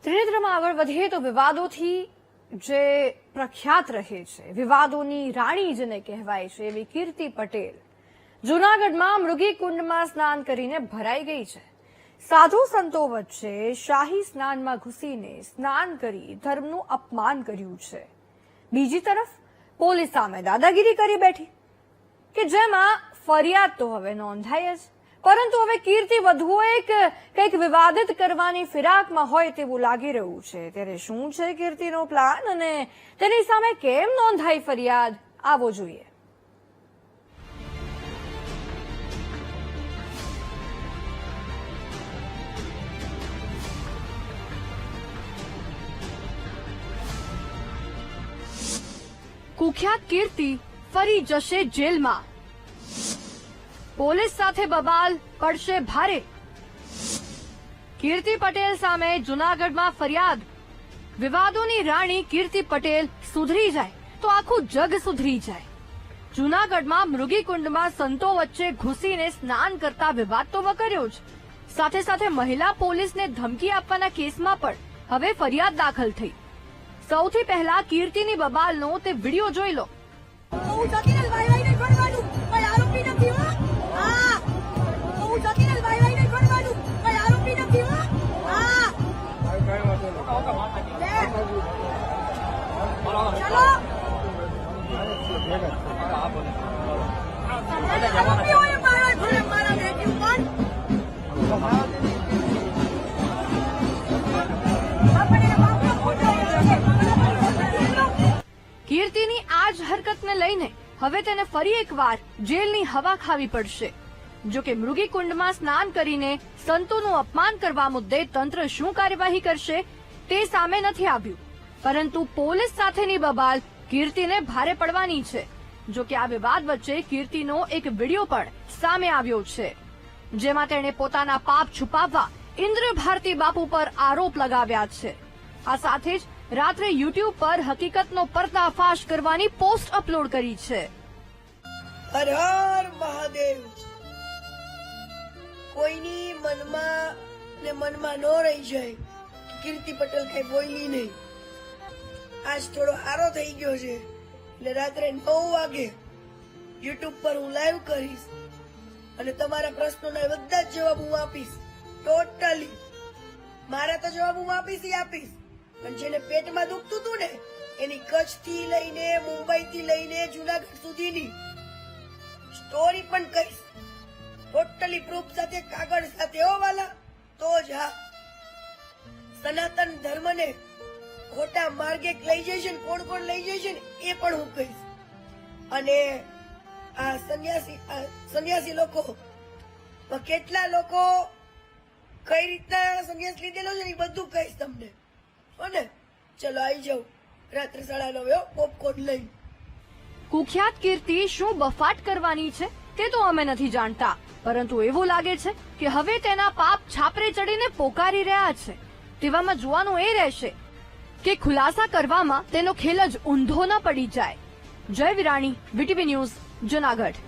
ત્રિનેત્રમાં આગળ વધીએ તો વિવાદોથી જે પ્રખ્યાત રહે છે, વિવાદોની રાણી જેને કહેવાય છે એવી કીર્તિ પટેલ જૂનાગઢમાં મૃગીકુંડમાં સ્નાન કરીને ભરાઈ ગઈ છે. સાધુ સંતો વચ્ચે શાહી સ્નાનમાં ઘૂસીને સ્નાન કરી ધર્મનું અપમાન કર્યું છે. બીજી તરફ પોલીસ સામે દાદાગીરી કરી બેઠી કે જેમાં ફરિયાદ તો હવે નોંધાઈ જ, પરંતુ હવે કીર્તિ વધુ કંઈક વિવાદિત કરવાની ફિરાકમાં હોય તેવું લાગી રહ્યું છે. ત્યારે શું છે કીર્તિનો પ્લાન અને તેની સામે કેમ નોંધાઈ ફરિયાદ, આવો જોઈએ. કુખ્યાત કીર્તિ ફરી જશે જેલમાં, પોલીસ સાથે બબાલ પડશે ભારે. કીર્તિ પટેલ સામે જૂનાગઢમાં ફરિયાદ. વિવાદોની રાણી કીર્તિ પટેલ સુધરી જાય તો આખું જગ સુધરી જાય. જૂનાગઢમાં મૃગીકુંડમાં સંતો વચ્ચે ઘૂસીને સ્નાન કરતા વિવાદ તો વકર્યો જ, સાથે સાથે મહિલા પોલીસને ધમકી આપવાના કેસમાં પણ હવે ફરિયાદ દાખલ થઈ. સૌથી પહેલા કીર્તિની બબાલનો તે વિડીયો જોઈ લો. કીર્તિની આ જ હરકતને લઈને હવે તેને ફરી એકવાર જેલની હવા ખાવી પડશે. જો કે મૃગીકુંડમાં સ્નાન કરીને સંતોનું અપમાન કરવા મુદ્દે તંત્ર શું કાર્યવાહી કરશે તે સામે નથી આવ્યું, પરંતુ પોલીસ સાથેની બબાલ કીર્તિને ભારે પડવાની છે. જો કે આ વિવાદ વચ્ચે કીર્તિનો એક વિડીયો પણ સામે આવ્યો છે, જેમાં તેણે પોતાના પાપ છુપાવવા ઇન્દ્ર ભારતી બાપુ પર આરોપ લગાવ્યા છે. આ સાથે જ રાત્રે યુટ્યુબ પર હકીકતનો પર્દાફાશ કરવાની પોસ્ટ અપલોડ કરી છે. હર હર મહાદેવ. કોઈની મનમાં ન રહી જાય કીર્તિ પટેલ કઈ બોલી નહીં. આજ થોડો આરો થઈ ગયો છે એટલે રાત્રે 9 વાગે યુટ્યુબ પર હું લાઈવ કરીશ અને તમારા પ્રશ્નોના બધા જ જવાબ હું આપીશ. ટોટલી મારા તો જવાબ હું આપીશ. પણ જેને પેટમાં દુખતું હતું ને એની કચ્છ થી લઈને મુંબઈ થી લઈને જુનાગઢ સુધીની સ્ટોરી પણ કહીશ, ટોટલી પ્રૂફ સાથે, કાગળ સાથે. હો વાલા, તો જ હા સનાતન ધર્મને ખોટા માર્ગે લઈ જાય છે, કોણ કોણ લઈ જાય છે ને એ પણ હું કહીશ. અને આ સંન્યાસી લોકો કેટલા લોકો કઈ રીતના સંન્યાસ લીધેલો છે એ બધું કહીશ તમને. ને ચલો આવી જાવ રાત્રે 9:30 પોપકોર્ન લઈ. કુખ્યાત કીર્તિ શું બફાટ કરવાની છે તે તો અમે નથી જાણતા, પરંતુ એવું લાગે છે કે હવે તેના પાપ છાપરે ચડીને પોકારી રહ્યા છે. તેવામાં જોવાનું એ રહેશે કે ખુલાસા કરવામાં તેનો ખેલ જ ઊંધો ન પડી જાય. જય વિરાણી, VTV ન્યૂઝ, જૂનાગઢ.